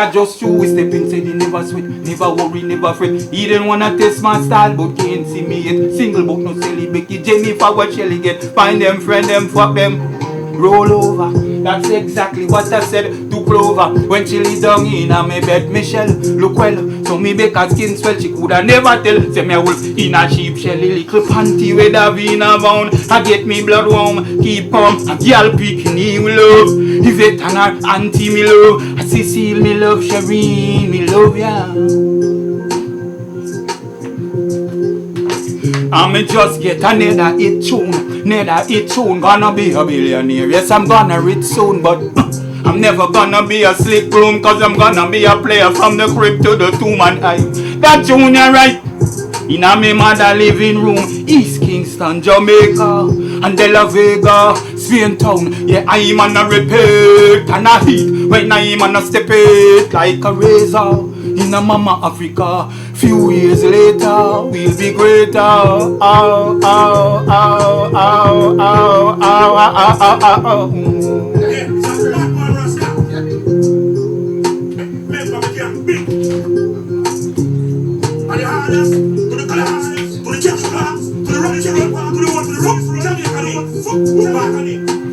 I just you we step in, say they never sweat, never worry, never fret. He didn't wanna test my style, but can't see me yet. Single but no silly Becky, Jennifer, what Shelly get? Find them, friend them, fuck them. Roll over, that's exactly what I said to Clover. When she lay down in a me bed, Michelle, look well. So me make her skin swell, she coulda never tell. Say me a wolf in a sheep shell, little panty with a vina bound. I get me blood warm, keep calm. A girl picking him love. Yvette and her auntie me love. A Cecile me love, Shireen me love ya. And me just get another hit tune, gonna be a billionaire. Yes, I'm gonna rich soon, but I'm never gonna be a slick broom, cause I'm gonna be a player from the crib to the two-man eye. That junior right in a me mother living room, East Kingston, Jamaica, and De La Vega, Spain town. Yeah, I'm on a repeat and a hit when I'm on a step it like a razor. In a mama Africa, few years later, we'll be greater. Ow, ow, ow, ow, ow, ow, ow, ow, ow. Yeah, it's a black man, Rasta. Remember, we can beat. Are you hardest?